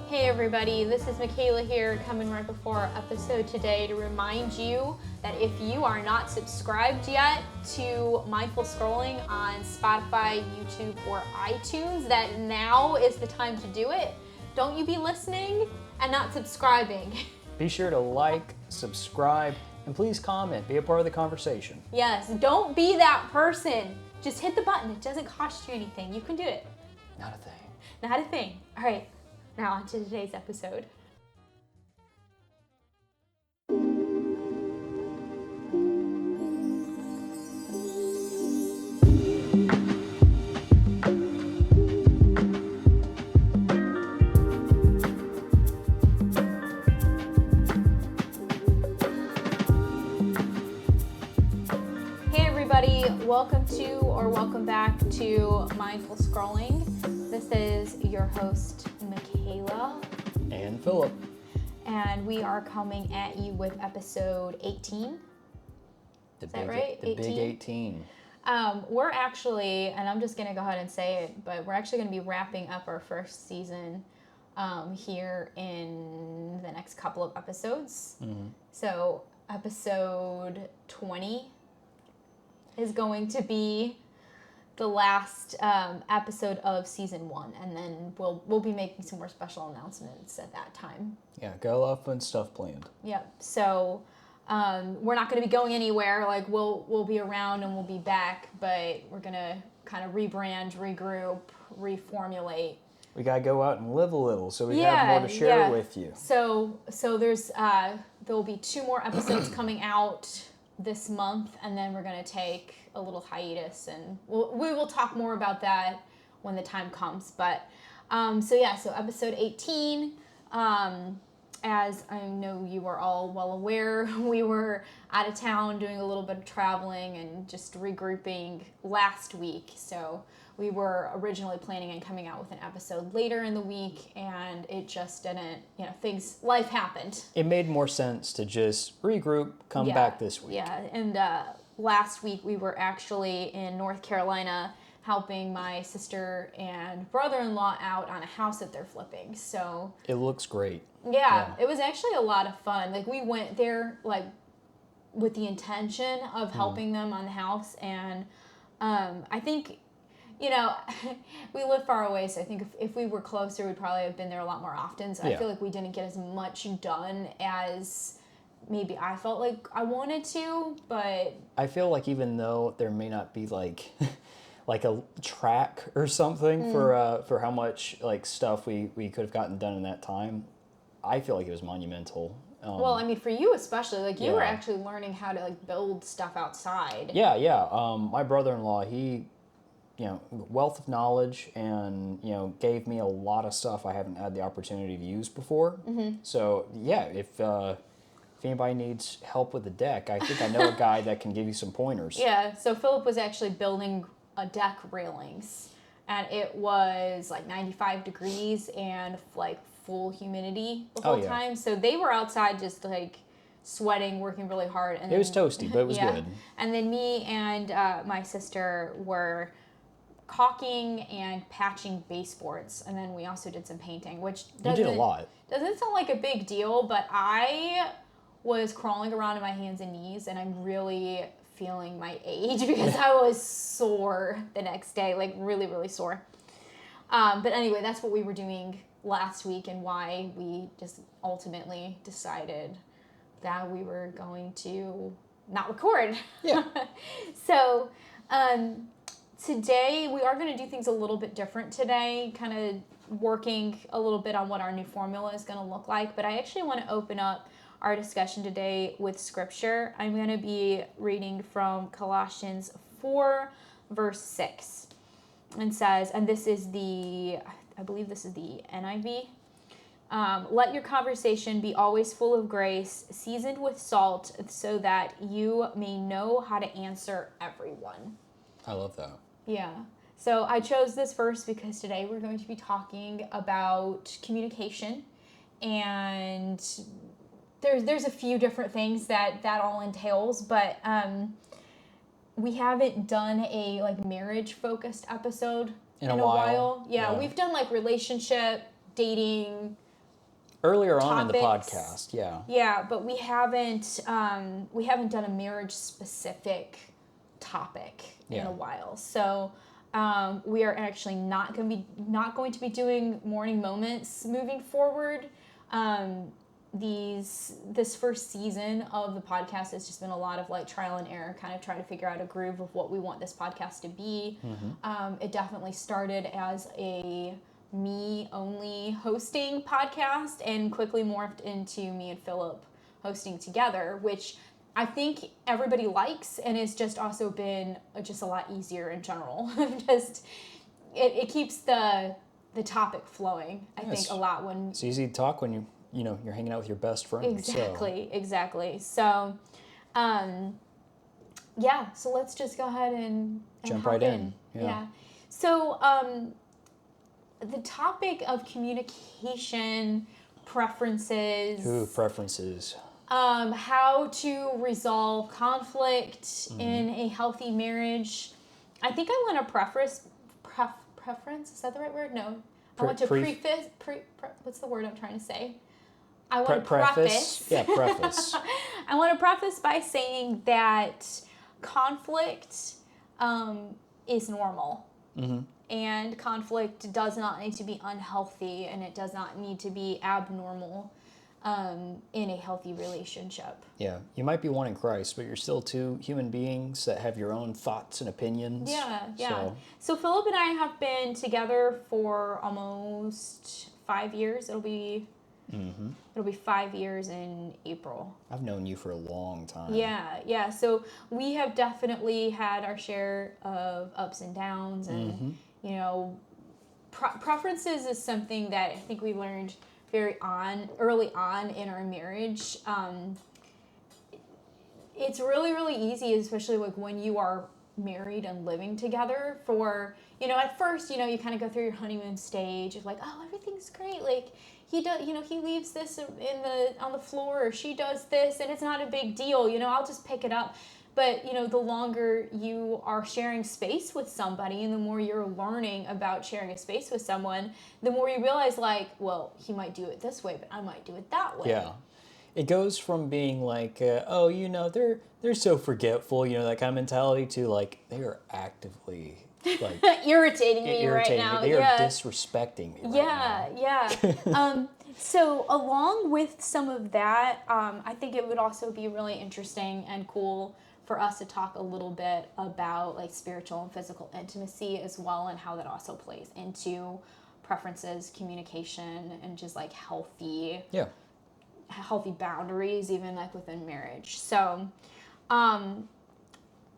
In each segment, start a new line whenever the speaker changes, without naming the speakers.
Hey everybody, this is Michaela here, coming right before our episode today to remind you that if you are not subscribed yet to Mindful Scrolling on Spotify, YouTube, or iTunes, that now is the time to do it. Don't you be listening and not subscribing.
Be sure to like, subscribe, and please comment. Be a part of the conversation.
Yes, don't be that person. Just hit the button. It doesn't cost you anything. You can do it.
Not a thing.
Not a thing. All right, now on to today's episode. Welcome back to Mindful Scrolling. This is your host, Michaela.
And Philip.
And we are coming at you with episode 18. Is that right?
The 18? Big 18.
We're actually, and I'm just going to go ahead and say it, but we're actually going to be wrapping up our first season here in the next couple of episodes. Mm-hmm. So episode 20 is going to be the last episode of season 1, and then we'll be making some more special announcements at that time.
Yeah, got a lot of fun stuff planned.
Yep. So we're not going to be going anywhere. Like we'll be around and we'll be back, but we're gonna kind of rebrand, regroup, reformulate. We
gotta go out and live a little, so we have more to share with you.
So there's there'll be 2 more episodes coming out this month, and then we're going to take a little hiatus, and we will talk more about that when the time comes. But so episode 18, as I know you are all well aware, we were out of town doing a little bit of traveling and just regrouping last week. So we were originally planning on coming out with an episode later in the week, and it just didn't, life happened.
It made more sense to just regroup, come back this week.
Yeah, and last week we were actually in North Carolina helping my sister and brother-in-law out on a house that they're flipping. So
it looks great.
Yeah, it was actually a lot of fun. Like, we went there with the intention of helping them on the house, and I think, we live far away, so I think if we were closer, we'd probably have been there a lot more often. So I feel like we didn't get as much done as maybe I felt like I wanted to, but
I feel like even though there may not be like a track or something for how much stuff we could have gotten done in that time, I feel like it was monumental.
Well, I mean, for you especially, you were actually learning how to build stuff outside.
Yeah. My brother-in-law, he, wealth of knowledge, and gave me a lot of stuff I haven't had the opportunity to use before. Mm-hmm. So if anybody needs help with the deck, I think I know a guy that can give you some pointers.
Yeah. So Philip was actually building a deck railings, and it was 95 degrees and full humidity the whole time. So they were outside just sweating, working really hard. And
it was toasty, but it was good.
And then me and my sister were caulking and patching baseboards, and then we also did some painting, which
you did a lot.
Doesn't sound like a big deal, but I was crawling around on my hands and knees, and I'm really feeling my age because I was sore the next day, really, really sore. But anyway, that's what we were doing last week, and why we just ultimately decided that we were going to not record.
Yeah.
So today we are going to do things a little bit different today, kind of working a little bit on what our new formula is going to look like. But I actually want to open up our discussion today with scripture. I'm going to be reading from Colossians 4, verse 6. And says, and this is I believe this is the NIV. Let your conversation be always full of grace, seasoned with salt, so that you may know how to answer everyone.
I love that.
Yeah. So I chose this verse because today we're going to be talking about communication, and there's a few different things that all entails, but we haven't done a marriage focused episode in a while. Yeah, we've done relationship, dating,
Earlier on in the
topics.
podcast, yeah.
Yeah, but we haven't done a marriage specific topic in a while. So we are actually not going to be doing morning moments moving forward. This first season of the podcast has just been a lot of like trial and error, kind of trying to figure out a groove of what we want this podcast to be. It definitely started as a me only hosting podcast and quickly morphed into me and Philip hosting together, which I think everybody likes, and it's just also been just a lot easier in general. Just it keeps the topic flowing. I think a lot when
it's easy to talk when you're hanging out with your best friend.
Exactly. So, yeah. So let's just go ahead and
jump
hop
right in.
Yeah. So, the topic of communication, preferences.
Preferences.
How to resolve conflict in a healthy marriage. I think I want to preference. Is that the right word? No. I want to what's the word I'm trying to say? I want to preface.
Yeah, preface.
I want to preface by saying that conflict is normal. And conflict does not need to be unhealthy, and it does not need to be abnormal in a healthy relationship.
Yeah, you might be one in Christ, but you're still two human beings that have your own thoughts and opinions.
Yeah. So Philip and I have been together for almost 5 years. It'll be 5 years in April.
I've known you for a long time.
Yeah. So we have definitely had our share of ups and downs, and preferences is something that I think we learned early on in our marriage. It's really, really easy, especially like when you are married and living together at first, you kind of go through your honeymoon stage of like, oh, everything's great. Like he does, he leaves this on the floor, or she does this, and it's not a big deal. I'll just pick it up. But, the longer you are sharing space with somebody and the more you're learning about sharing a space with someone, the more you realize, like, well, he might do it this way, but I might do it that way.
Yeah. It goes from being like, they're so forgetful, that kind of mentality, to like, they are actively like
irritating me right now.
They are disrespecting me right now.
Yeah. So along with some of that, I think it would also be really interesting and cool for us to talk a little bit about like spiritual and physical intimacy as well, and how that also plays into preferences, communication, and just like healthy boundaries, even like within marriage. So,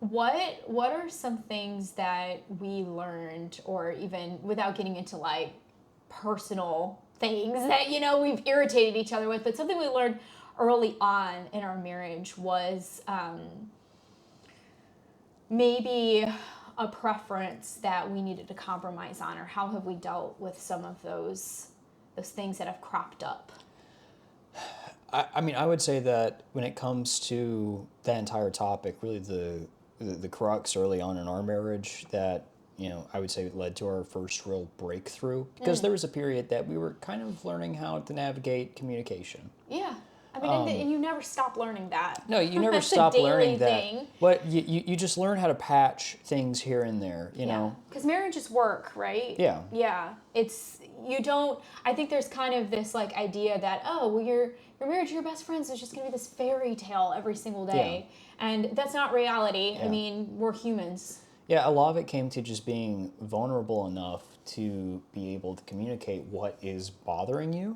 what are some things that we learned, or even without getting into like personal things that we've irritated each other with, but something we learned early on in our marriage was maybe a preference that we needed to compromise on, or how have we dealt with some of those things that have cropped up?
I mean, I would say that when it comes to that entire topic, really the crux early on in our marriage that, I would say led to our first real breakthrough, because there was a period that we were kind of learning how to navigate communication.
Yeah. I mean, and you never stop learning that.
No, you never stop learning that. What you just learn how to patch things here and there, you know.
Because marriage is work, right?
Yeah.
Yeah. I think there's kind of this like idea that, oh, well, your marriage to your best friends is just going to be this fairy tale every single day. Yeah. And that's not reality. Yeah. I mean, we're humans.
Yeah, a lot of it came to just being vulnerable enough to be able to communicate what is bothering you.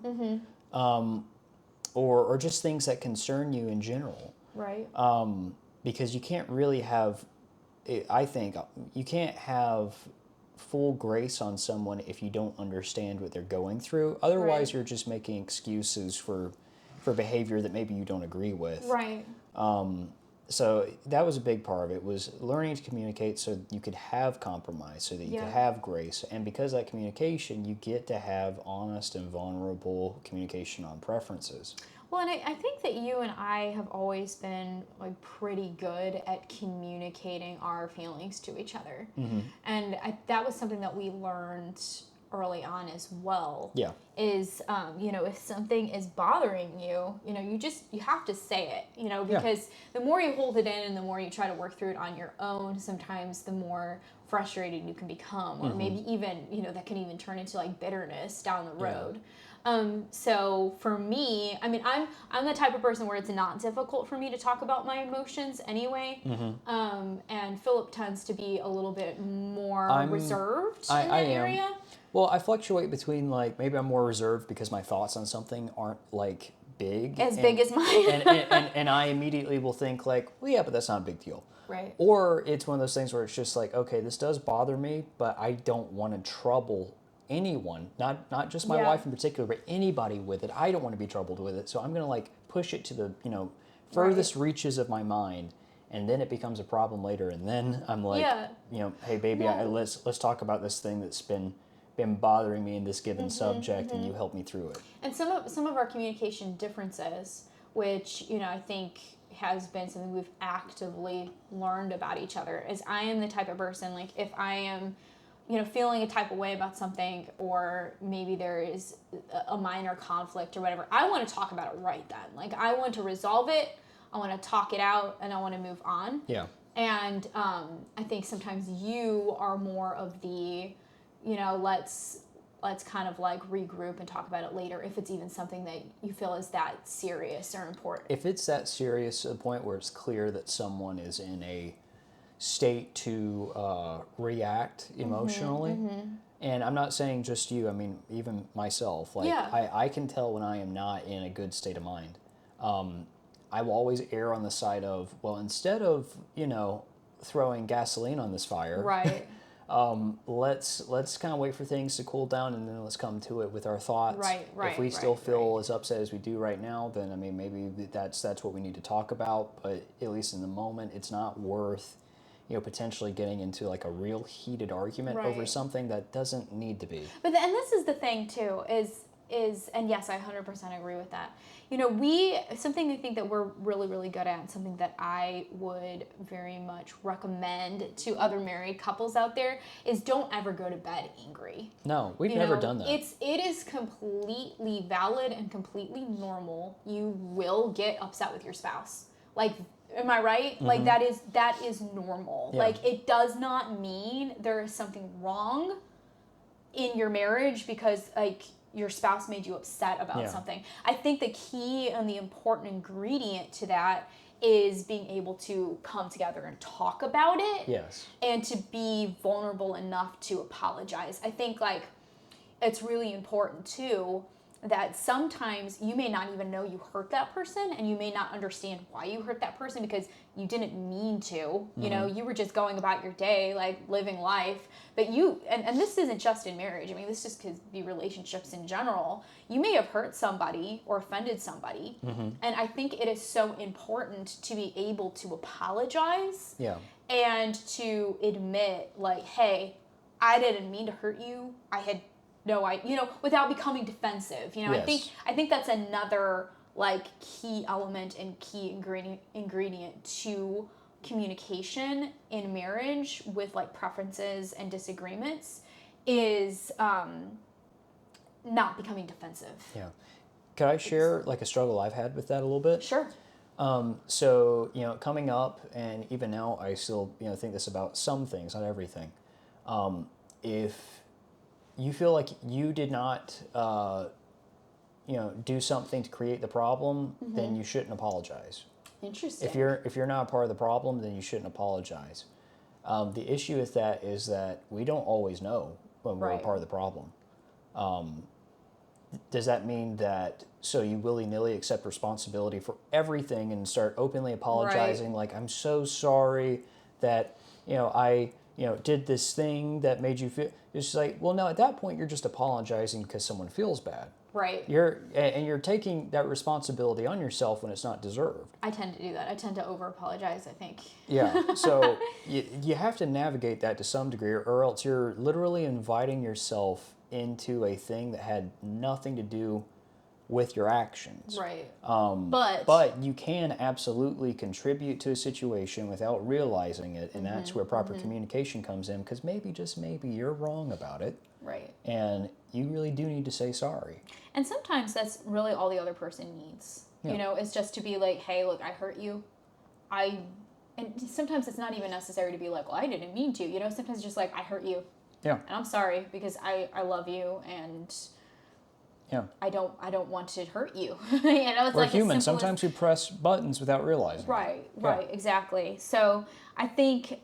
Or just things that concern you in general.
Right.
Because you can't really have, I think, you can't have full grace on someone if you don't understand what they're going through. Otherwise, you're just making excuses for behavior that maybe you don't agree with.
Right.
So that was a big part of it, was learning to communicate so you could have compromise, so that you could have grace. And because of that communication, you get to have honest and vulnerable communication on preferences.
Well, and I think that you and I have always been like pretty good at communicating our feelings to each other. Mm-hmm. And that was something that we learned early on as well.
Yeah.
Is, if something is bothering you, you have to say it, because the more you hold it in and the more you try to work through it on your own, sometimes the more frustrated you can become, or maybe even, that can even turn into like bitterness down the road. So for me, I mean, I'm the type of person where it's not difficult for me to talk about my emotions anyway. And Philip tends to be a little bit more reserved in that area.
Well, I fluctuate between like maybe I'm more reserved because my thoughts on something aren't like big
Big as mine.
and I immediately will think like, well, yeah, but that's not a big deal.
Right.
Or it's one of those things where it's just like, okay, this does bother me, but I don't want to trouble anyone, not just my wife in particular, but anybody with it. I don't want to be troubled with it, so I'm gonna like push it to the furthest reaches of my mind, and then it becomes a problem later, and then I'm like, hey baby, let's talk about this thing that's been bothering me in this given subject, and you help me through it.
And some of our communication differences, which I think has been something we've actively learned about each other, is I am the type of person, like if I am feeling a type of way about something, or maybe there is a minor conflict or whatever, I want to talk about it right then. Like I want to resolve it, I want to talk it out, and I want to move on.
Yeah.
And I think sometimes you are more of the, let's kind of like regroup and talk about it later, if it's even something that you feel is that serious or important.
If it's that serious to the point where it's clear that someone is in a state to react emotionally, and I'm not saying just you, I mean even myself, like I can tell when I am not in a good state of mind. I will always err on the side of, well, instead of throwing gasoline on this fire,
right.
Let's kind of wait for things to cool down, and then let's come to it with our thoughts.
Right.
If we still feel as upset as we do right now, then I mean maybe that's what we need to talk about. But at least in the moment, it's not worth potentially getting into like a real heated argument over something that doesn't need to be.
But and this is the thing too, is and yes, I 100% agree with that. Something I think that we're really, really good at, and something that I would very much recommend to other married couples out there, is don't ever go to bed angry.
No, we've never done that.
It is completely valid and completely normal. You will get upset with your spouse. Like, am I right? Like that is normal.
Yeah.
Like it does not mean there is something wrong in your marriage because like your spouse made you upset about something. I think the key and the important ingredient to that is being able to come together and talk about it.
Yes.
And to be vulnerable enough to apologize. I think like it's really important too that sometimes you may not even know you hurt that person, and you may not understand why you hurt that person because you didn't mean to. You were just going about your day, like living life. But and this isn't just in marriage. I mean, this just could be relationships in general. You may have hurt somebody or offended somebody. And I think it is so important to be able to apologize.
Yeah.
And to admit, like, hey, I didn't mean to hurt you. I had without becoming defensive.
Yes.
I think that's another like key element and key ingredient to communication in marriage with like preferences and disagreements is not becoming defensive.
Yeah. Could I share like a struggle I've had with that a little bit?
Sure.
So, coming up, and even now, I still, think this about some things, not everything. If you feel like you did not, do something to create the problem, then you shouldn't apologize.
Interesting.
If you're not a part of the problem, then you shouldn't apologize. The issue with that is that we don't always know when we're a part of the problem. Does that mean that so you willy-nilly accept responsibility for everything and start openly apologizing, like, I'm so sorry that I did this thing that made you feel? It's just like, well, no, at that point you're just apologizing because someone feels bad.
Right.
You're taking that responsibility on yourself when it's not deserved.
I tend to do that. I tend to over-apologize, I think.
Yeah. So you have to navigate that to some degree, or else you're literally inviting yourself into a thing that had nothing to do with your actions.
Right.
But you can absolutely contribute to a situation without realizing it, and that's where proper communication comes in, because maybe, just maybe, you're wrong about it.
Right.
And you really do need to say sorry.
And sometimes that's really all the other person needs.
Yeah.
You know, is just to be like, hey, look, I hurt you. And sometimes it's not even necessary to be like, well, I didn't mean to. You know, sometimes it's just like, I hurt you.
Yeah.
And I'm sorry because I love you and I don't want to hurt you. You know, it's
We're
like
human. Sometimes we press buttons without realizing.
Right,
it.
right, exactly. So I think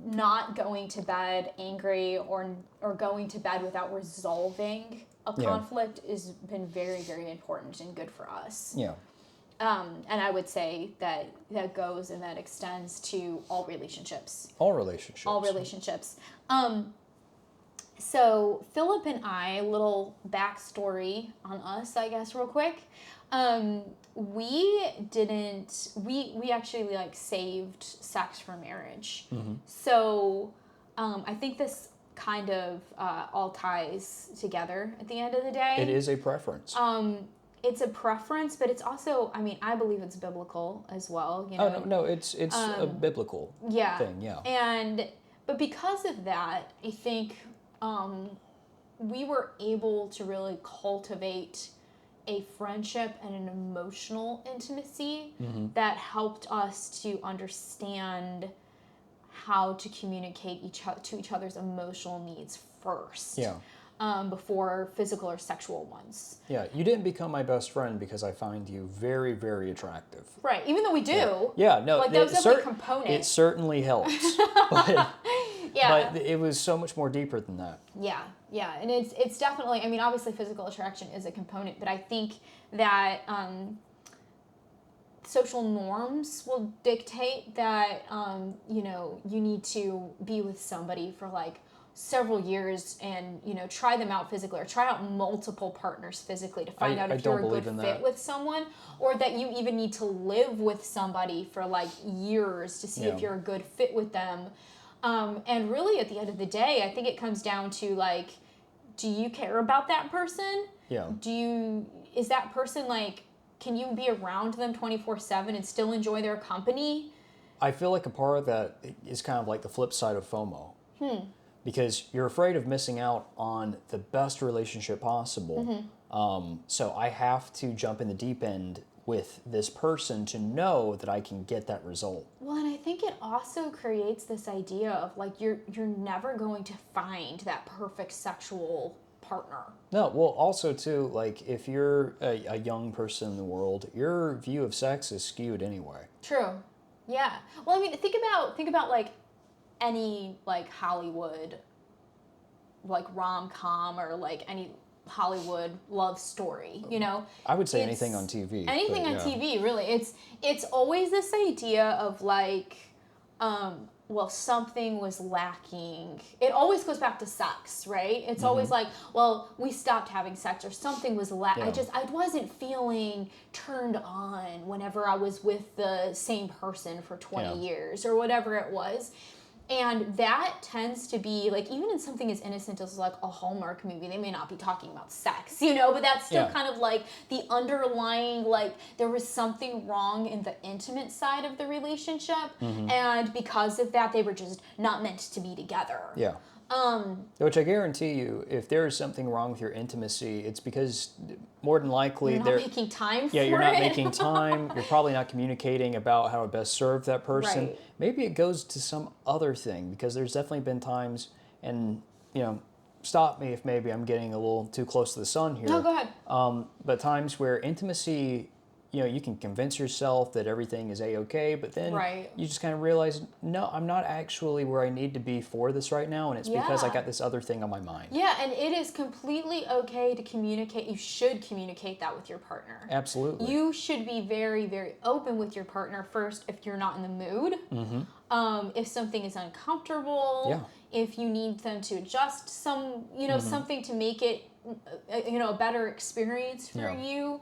not going to bed angry or going to bed without resolving a conflict has been very, very important and good for us.
Yeah.
And I would say that goes and that extends to all relationships.
All relationships.
All relationships. So Philip and I, little backstory on us, I guess, real quick. We actually like saved sex for marriage. Mm-hmm. So I think this kind of all ties together at the end of the day.
It is a preference.
It's a preference, but it's also, I mean, I believe it's biblical as well. You know?
Oh, no, it's a biblical thing, yeah.
But because of that, I think we were able to really cultivate a friendship and an emotional intimacy that helped us to understand how to communicate to each other's emotional needs first.
Yeah.
Before physical or sexual ones.
Yeah, you didn't become my best friend because I find you very, very attractive.
Right, even though we do.
Yeah, no.
Like, that was definitely a component.
It certainly helps. But it was so much more deeper than that.
Yeah, and it's definitely, I mean, obviously physical attraction is a component, but I think that social norms will dictate that, you know, you need to be with somebody for like several years and, you know, try them out physically or try out multiple partners physically to find out if you're a good fit with someone, or that you even need to live with somebody for like years to see if you're a good fit with them. And really at the end of the day, I think it comes down to like, do you care about that person?
Yeah.
Is that person like, can you be around them 24/7 and still enjoy their company?
I feel like a part of that is kind of like the flip side of FOMO. Because you're afraid of missing out on the best relationship possible. So I have to jump in the deep end with this person to know that I can get that result.
Well, and I think it also creates this idea of like you're never going to find that perfect sexual partner.
No, well, also too, like if you're a young person in the world, your view of sex is skewed anyway.
True. Yeah. Well, I mean, think about like any like Hollywood like rom-com or like any Hollywood love story, you know?
I would say anything on TV.
Anything on TV, really. It's always this idea of like, well, something was lacking. It always goes back to sex, right? It's always like, well, we stopped having sex or something was lacking. I wasn't feeling turned on whenever I was with the same person for 20 years or whatever it was. And that tends to be, like, even in something as innocent as, like, a Hallmark movie, they may not be talking about sex, you know? But that's still kind of, like, the underlying, like, there was something wrong in the intimate side of the relationship. And because of that, they were just not meant to be together.
Yeah. Which I guarantee you, if there is something wrong with your intimacy, it's because more than likely
you're not making time for it.
Yeah, you're not making time. You're probably not communicating about how to best serve that person.
Right.
Maybe it goes to some other thing, because there's definitely been times, and you know, stop me if maybe I'm getting a little too close to the sun here.
No, go ahead.
But times where intimacy, you know, you can convince yourself that everything is A-okay, but then you just kind of realize, no, I'm not actually where I need to be for this right now, and it's because I got this other thing on my mind.
Yeah, and it is completely okay to communicate. You should communicate that with your partner.
Absolutely.
You should be very, very open with your partner first if you're not in the mood. If something is uncomfortable, if you need them to adjust something to make it, a better experience for you.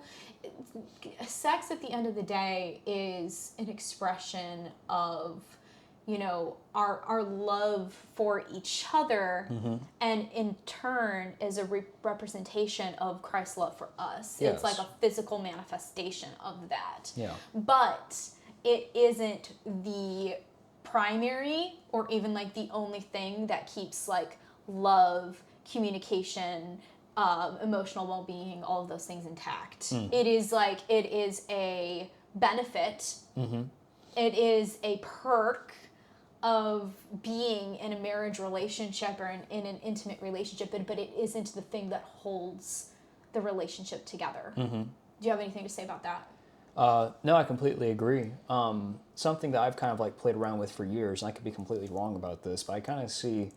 Sex at the end of the day is an expression of our love for each other,
Mm-hmm.
and in turn is a representation of Christ's love for us.
Yes.
It's like a physical manifestation of that.
Yeah.
But it isn't the primary or even like the only thing that keeps like love, communication, emotional well-being, all of those things intact. It is a benefit.
Mm-hmm.
It is a perk of being in a marriage relationship or in an intimate relationship, but it isn't the thing that holds the relationship together.
Mm-hmm.
Do you have anything to say about that?
No, I completely agree. Something that I've kind of like played around with for years, and I could be completely wrong about this, but I kind of see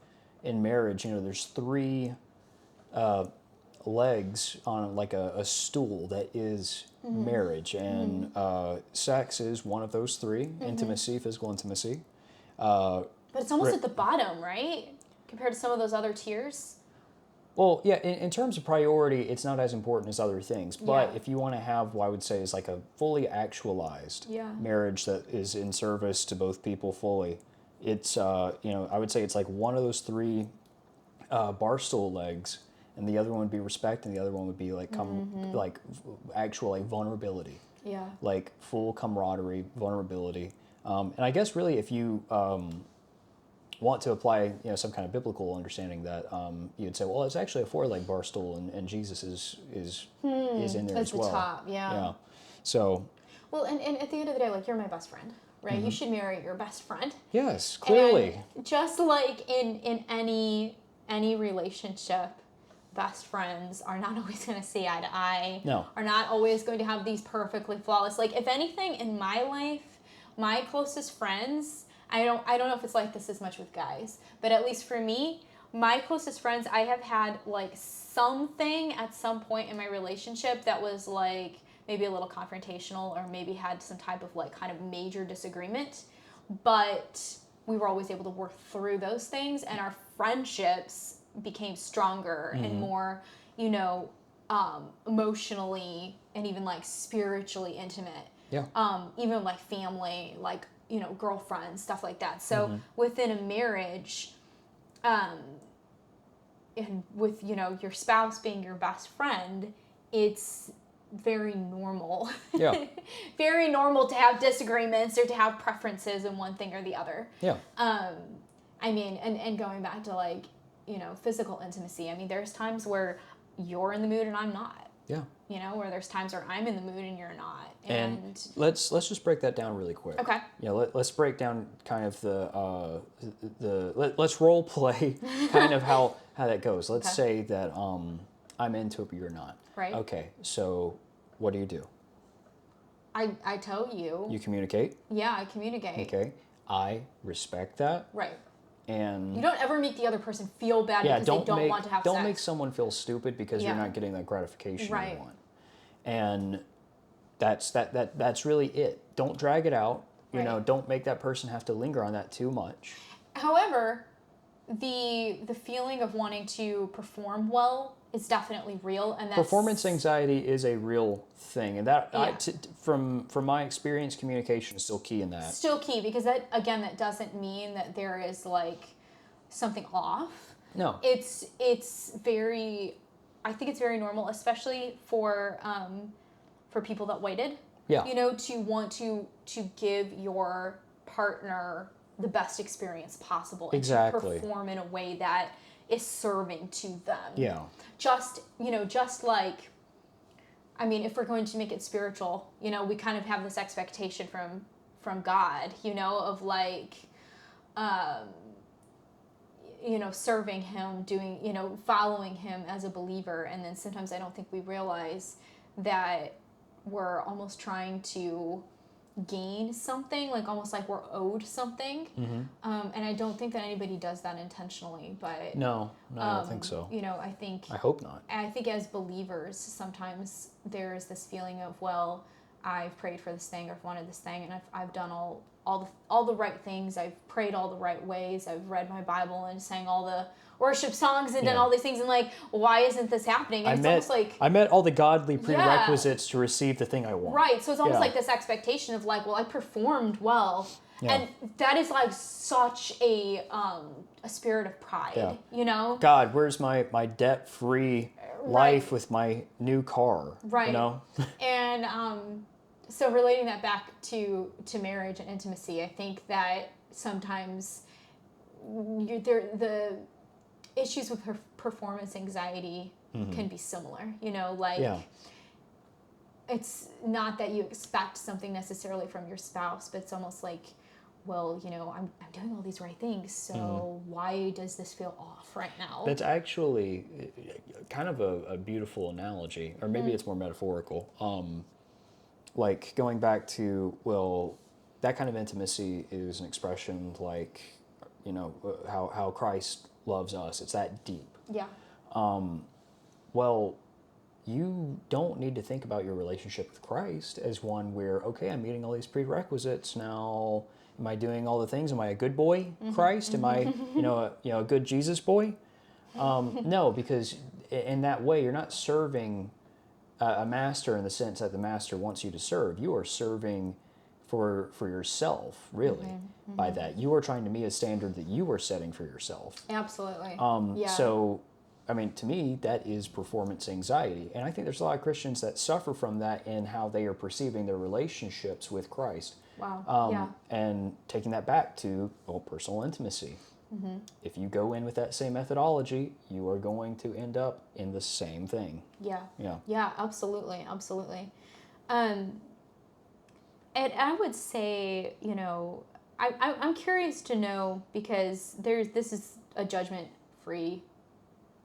in marriage, there's three legs on like a stool that is marriage, and sex is one of those three. Intimacy, physical intimacy.
But it's almost at the bottom, right? Compared to some of those other tiers.
Well, yeah, in terms of priority, it's not as important as other things. But
Yeah.
if you want to have what I would say is like a fully actualized marriage that is in service to both people fully, it's, I would say it's like one of those three bar stool legs, and the other one would be respect, and the other one would be like actual like vulnerability.
Yeah.
Like full camaraderie, vulnerability. And I guess really if you want to apply some kind of biblical understanding that you'd say, well, it's actually a four-leg bar stool, and Jesus is in there
That's
as well.
the top, yeah.
So.
Well, and at the end of the day, like, you're my best friend, right? You should marry your best friend.
Yes, clearly.
And just like in any relationship, best friends are not always going to see eye to eye.
No.
Are not always going to have these perfectly flawless. Like, if anything, in my life, my closest friends, I don't know if it's like this as much with guys, but at least for me, my closest friends, I have had like something at some point in my relationship that was like maybe a little confrontational, or maybe had some type of like kind of major disagreement, but we were always able to work through those things, and our friendships became stronger and more, emotionally and even like spiritually intimate.
Yeah.
Even like family, like, girlfriends, stuff like that. So within a marriage, and with, your spouse being your best friend, it's very normal.
Yeah.
Very normal to have disagreements or to have preferences in one thing or the other.
Yeah.
I mean, and going back to like, physical intimacy, I mean, there's times where you're in the mood and I'm not.
Yeah.
Where there's times where I'm in the mood and you're not.
And let's just break that down really quick.
Okay.
Let's break down kind of let's role play kind of how that goes. Let's say that I'm into it but you're not.
Right.
Okay. So what do?
I tell you.
You communicate?
Yeah, I communicate.
Okay. I respect that.
Right.
And
you don't ever make the other person feel bad because they don't want to have sex.
Don't make someone feel stupid because you're not getting that gratification you want. And that's really it. Don't drag it out. You know, don't make that person have to linger on that too much.
However, the feeling of wanting to perform well is definitely real, and that's...
Performance anxiety is a real thing, and that from my experience, communication is still key in that.
Still key, because that doesn't mean that there is like something off.
No.
It's very, I think it's very normal, especially for people that waited.
Yeah.
To want to give your partner the best experience possible, and to perform in a way that is serving to them.
Yeah.
Just like, I mean, if we're going to make it spiritual, we kind of have this expectation from God, of like, serving him, doing, following him as a believer. And then sometimes I don't think we realize that we're almost trying to gain something, like almost like we're owed something. And I don't think that anybody does that intentionally, but
no, I don't think so.
I
hope not.
I think as believers, sometimes there's this feeling of, well, I've prayed for this thing, or I've wanted this thing, and I've done all the right things. I've prayed all the right ways. I've read my Bible and sang all the worship songs and done all these things, and like, why isn't this happening? And almost like
I met all the godly prerequisites to receive the thing I want.
Right. So it's almost like this expectation of like, well, I performed well,
Yeah.
And that is like such a spirit of pride,
Yeah.
you know?
God, where's my debt-free life
Right.
with my new car?
Right.
You know?
And so relating that back to marriage and intimacy, I think that sometimes the issues with performance anxiety can be similar. You know, like
Yeah.
it's not that you expect something necessarily from your spouse, but it's almost like, well, you know, I'm doing all these right things, so why does this feel off right now?
That's actually kind of a beautiful analogy, or maybe it's more metaphorical. Like going back to, well, that kind of intimacy is an expression like, you know, how Christ loves us. It's that deep.
Yeah.
Well, you don't need to think about your relationship with Christ as one where, okay, I'm meeting all these prerequisites now. Am I doing all the things? Am I a good boy, Christ? Am I, a good Jesus boy? No, because in that way, you're not serving a master in the sense that the master wants you to serve. You are serving for yourself, really, by that. You are trying to meet a standard that you are setting for yourself.
Absolutely.
So, I mean, to me, that is performance anxiety. And I think there's a lot of Christians that suffer from that in how they are perceiving their relationships with Christ.
Wow.
And taking that back to, well, personal intimacy. If you go in with that same methodology, you are going to end up in the same thing.
Yeah.
Yeah.
Yeah, absolutely. And I would say, you know, I'm curious to know, because this is a judgment-free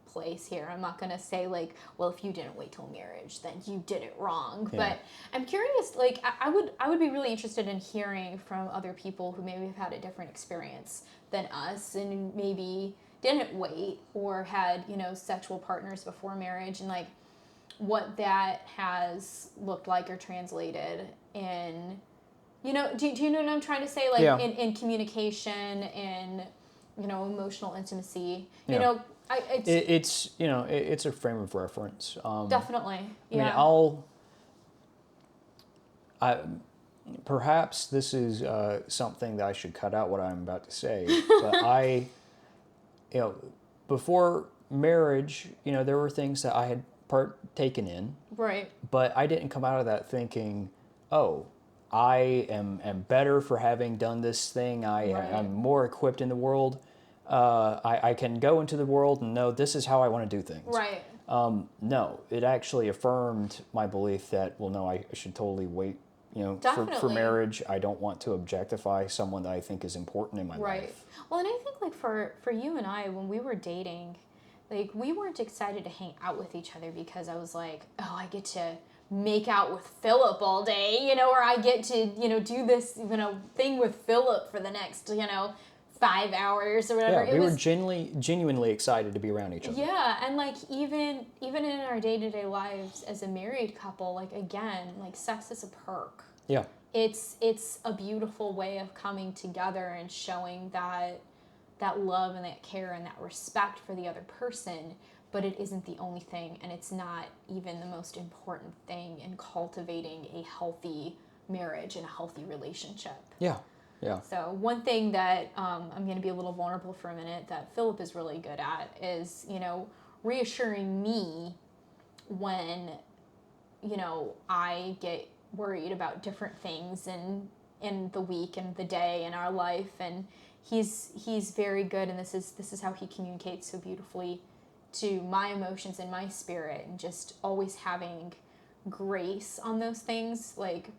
place here. I'm not going to say like, well, if you didn't wait till marriage, then you did it wrong.
Yeah.
But I'm curious, like I would be really interested in hearing from other people who maybe have had a different experience than us and maybe didn't wait or had, you know, sexual partners before marriage, and like what that has looked like or translated in, you know, do you know what I'm trying to say? Like
Yeah.
in communication, in, you know, emotional intimacy, you
Yeah.
know,
it's a frame of reference.
definitely. Yeah.
I mean, perhaps this is something that I should cut out what I'm about to say, but before marriage, you know, there were things that I had partaken in,
Right.
but I didn't come out of that thinking, oh, I am better for having done this thing.
Right.
I'm more equipped in the world. I can go into the world and know this is how I want to do things.
Right.
No, it actually affirmed my belief that, well, no, I should totally wait, you know, for
Definitely.
marriage. I don't want to objectify someone that I think is important in my
Right.
life.
Well, and I think like for you and I, when we were dating, like we weren't excited to hang out with each other because I was like, oh, I get to make out with Philip all day, you know, or I get to, you know, do this, you know, thing with Philip for the next, you know, 5 hours or whatever.
Yeah, we were genuinely excited to be around each other.
Yeah, and like even in our day-to-day lives as a married couple, like again, like sex is a perk.
Yeah.
It's a beautiful way of coming together and showing that love and that care and that respect for the other person, but it isn't the only thing, and it's not even the most important thing in cultivating a healthy marriage and a healthy relationship.
Yeah. Yeah.
So one thing that I'm going to be a little vulnerable for a minute that Philip is really good at is, you know, reassuring me when, you know, I get worried about different things in the week and the day in our life, and he's very good, and this is how he communicates so beautifully to my emotions and my spirit, and just always having grace on those things. Like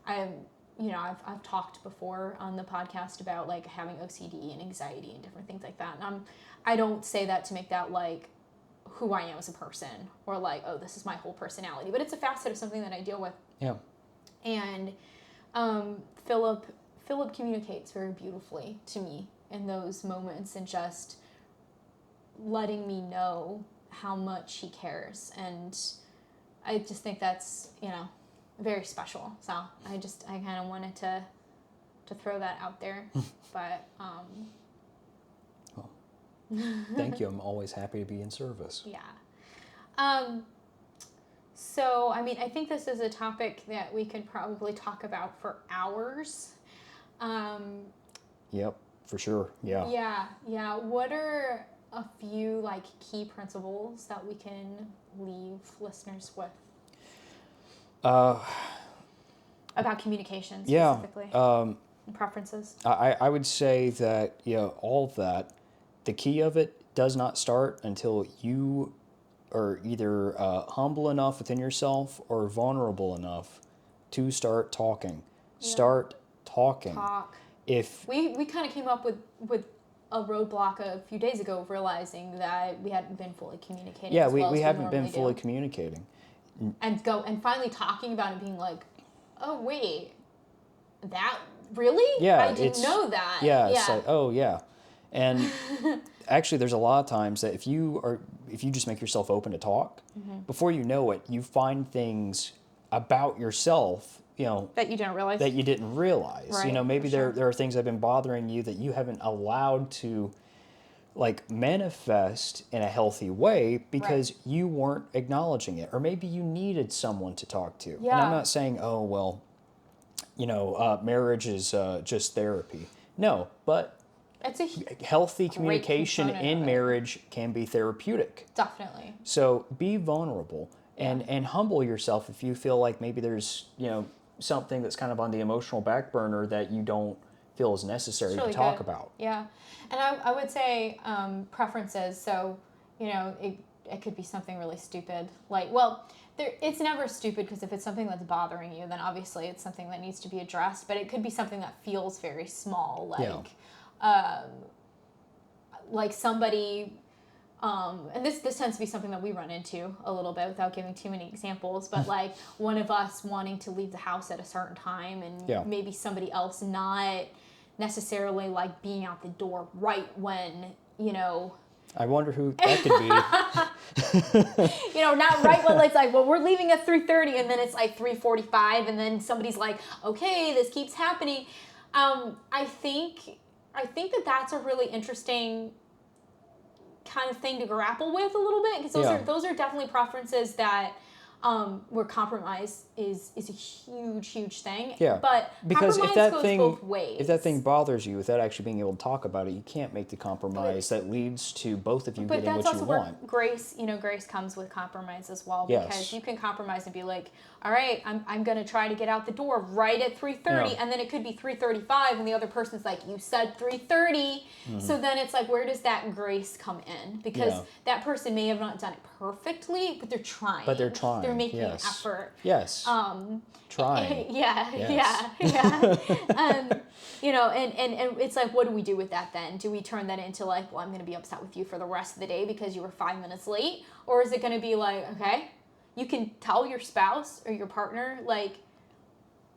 I've talked before on the podcast about like having OCD and anxiety and different things like that. And I don't say that to make that like who I am as a person or like, oh, this is my whole personality, but it's a facet of something that I deal with.
Yeah.
And Philip communicates very beautifully to me in those moments, and just letting me know how much he cares. And I just think that's, you know, very special. So I kind of wanted to throw that out there. But
Well, thank you. I'm always happy to be in service.
yeah. So I mean, I think this is a topic that we could probably talk about for hours.
Yep, for sure. Yeah.
Yeah. What are a few like key principles that we can leave listeners with about communication
Yeah.
specifically? And preferences.
I would say that, all of that, the key of it does not start until you are either humble enough within yourself or vulnerable enough to start talking.
Yeah.
Start talking.
Talk.
If
we kind of came up with a roadblock a few days ago, realizing that we hadn't been fully communicating.
yeah,
as well
we
as
haven't been
normally
fully
do.
communicating.
And finally talking about it, being like, oh wait, that really?
Yeah,
I didn't know that.
Yeah, it's like, oh yeah. And actually there's a lot of times that if you just make yourself open to talk, before you know it, you find things about yourself,
that you didn't realize.
that you didn't realize.
Right,
Maybe
for sure.
there are things that have been bothering you that you haven't allowed to like manifest in a healthy way because you weren't acknowledging it, or maybe you needed someone to talk to. And
Yeah.
I'm not saying, oh well, marriage is just therapy. No, but
It's a
healthy communication
component
in
of it.
marriage can be therapeutic.
Definitely.
So be vulnerable and humble yourself if you feel like maybe there's something that's kind of on the emotional back burner that you don't feel is necessary
Really
to talk
good.
about.
Yeah, and I would say preferences. So it could be something really stupid. Like, well, it's never stupid, because if it's something that's bothering you, then obviously it's something that needs to be addressed. But it could be something that feels very small, like somebody. And this tends to be something that we run into a little bit without giving too many examples, but like one of us wanting to leave the house at a certain time, and maybe somebody else not necessarily like being out the door right when,
I wonder who that could be.
not right when it's like, well, we're leaving at 3:30, and then it's like 3:45, and then somebody's like, okay, this keeps happening. I think that that's a really interesting kind of thing to grapple with a little bit, because those are definitely preferences that where compromise is a huge thing.
Yeah,
But
because
compromise goes both ways.
if that thing bothers you without actually being able to talk about it, you can't make the compromise that leads to both of you
But
getting
that's
what you
also where
want.
grace comes with compromise as well,
Yes.
because you can compromise and be like, all right, I'm going to try to get out the door right at 3:30, and then it could be 3:35, and the other person's like, you said 3:30. So then it's like, where does that grace come in? Because that person may have not done it perfectly, but they're trying. They're making an effort.
Yes. Trying.
Yeah. And it's like, what do we do with that then? Do we turn that into like, well, I'm going to be upset with you for the rest of the day because you were 5 minutes late? Or is it going to be like, okay, you can tell your spouse or your partner, like,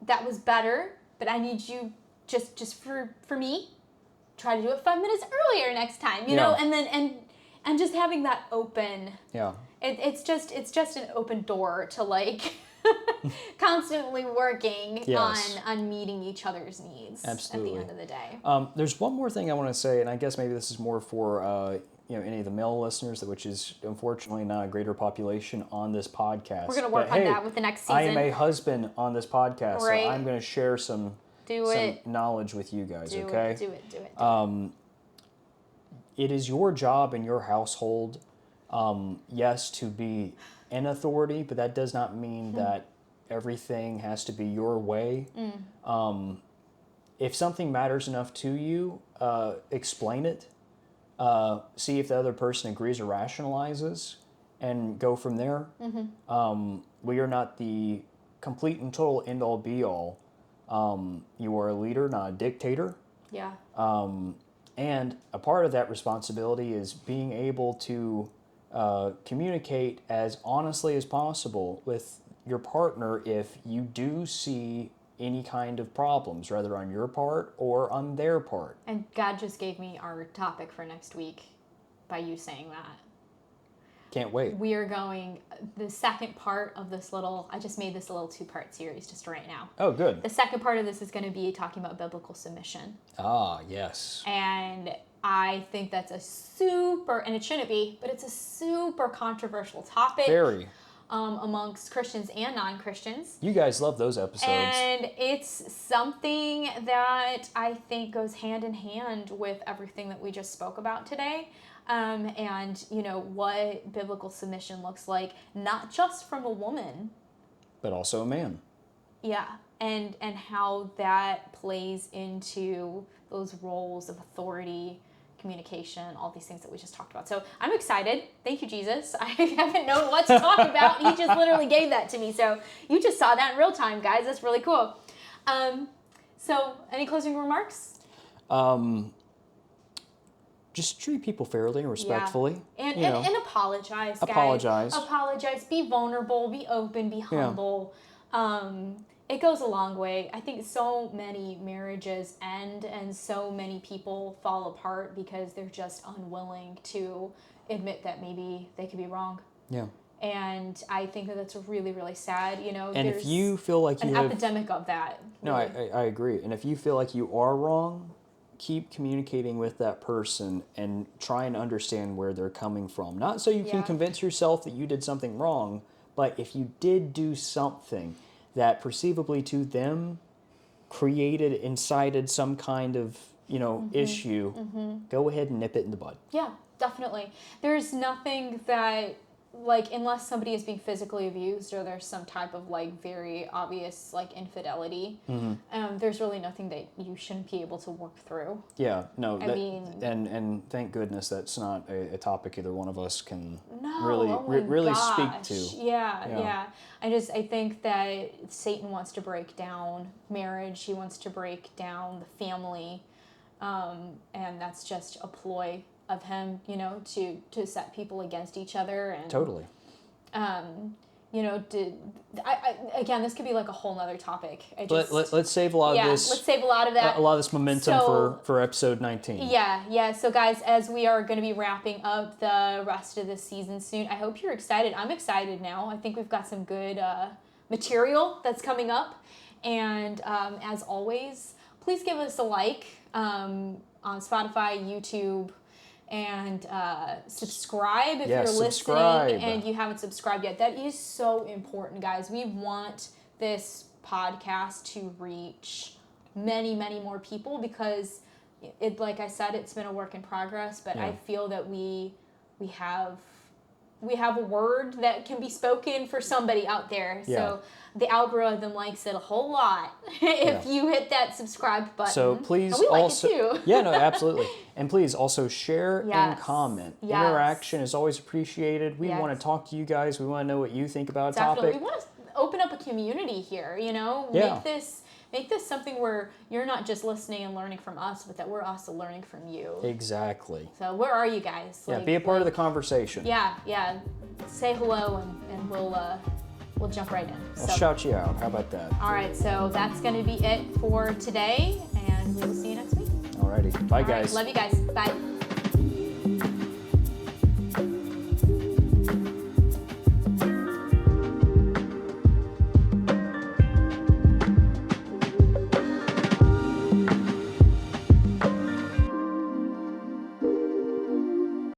that was better, but I need you just for me, try to do it 5 minutes earlier next time, you know? And then, and just having that open.
Yeah.
It's just an open door to like constantly working on meeting each other's needs.
Absolutely.
At the end of the day.
There's one more thing I want to say, and I guess maybe this is more for any of the male listeners, which is unfortunately not a greater population on this podcast.
We're gonna work on that with the next season.
I am a husband on this podcast,
right.
so I'm going to share some knowledge with you guys.
Do
okay.
it.
It is your job in your household, yes, to be an authority, but that does not mean that everything has to be your way. If something matters enough to you, explain it. See if the other person agrees or rationalizes, and go from there. We are not the complete and total end-all be-all. You are a leader, not a dictator.
Yeah.
And a part of that responsibility is being able to communicate as honestly as possible with your partner if you do see any kind of problems, whether on your part or on their part.
And God just gave me our topic for next week by you saying that.
Can't wait.
We are going, the second part of this I just made this a little 2-part series just right now.
Oh, good.
The second part of this is going to be talking about biblical submission.
Ah, yes.
And I think that's a super, and it shouldn't be, but it's a super controversial topic.
Very.
amongst Christians and non-Christians.
You guys love those episodes.
And it's something that I think goes hand in hand with everything that we just spoke about today. And, you know, what biblical submission looks like, not just from a woman,
but also a man.
Yeah, and how that plays into those roles of authority, communication, all these things that we just talked about. So I'm excited. Thank you, Jesus. I haven't known what to talk about. He just literally gave that to me. So you just saw that in real time, guys. That's really cool. So any closing remarks?
Just treat people fairly and respectfully.
Yeah. And apologize, guys. Apologize. Be vulnerable. Be open. Be humble. It goes a long way. I think so many marriages end and so many people fall apart because they're just unwilling to admit that maybe they could be wrong.
Yeah.
And I think that that's really, really sad. You know,
and
there's
if you feel like you
an epidemic of that.
No,
really.
I agree. And if you feel like you are wrong, keep communicating with that person and try and understand where they're coming from. Not so you can convince yourself that you did something wrong, but if you did do something that perceivably to them incited some kind of, issue, go ahead and nip it in the bud.
Yeah, definitely. There's nothing that, like, unless somebody is being physically abused or there's some type of, like, very obvious, like, infidelity, there's really nothing that you shouldn't be able to work through.
Yeah, no.
I mean...
And thank goodness that's not a topic either one of us can
really
speak to.
Yeah. I think that Satan wants to break down marriage. He wants to break down the family. And that's just a ploy of him, to set people against each other. And
totally.
Again, this could be like a whole nother topic.
Let's save a lot of this.
Let's save a lot of that.
A lot of this momentum for episode 19.
Yeah. So guys, as we are going to be wrapping up the rest of the season soon, I hope you're excited. I'm excited now. I think we've got some good material that's coming up. And as always, please give us a like on Spotify, YouTube, and subscribe if you're listening and you haven't subscribed yet. That is so important, guys. We want this podcast to reach many, many more people because it, like I said, it's been a work in progress, but I feel that we have a word that can be spoken for somebody out there. So the algorithm likes it a whole lot if you hit that subscribe button.
So please
and we
also
like it too.
Yeah, no, absolutely. And please also share and comment.
Yes.
Interaction is always appreciated. We want to talk to you guys. We want to know what you think about a topic.
We want to open up a community here, Make this something where you're not just listening and learning from us, but that we're also learning from you.
Exactly.
So where are you guys?
Be a part of the conversation.
Yeah. Say hello and we'll jump right in.
I'll shout you out. How about that?
All right, so that's going to be it for today, and we will see you next week.
Alrighty. Bye, guys.
Love you guys. Bye.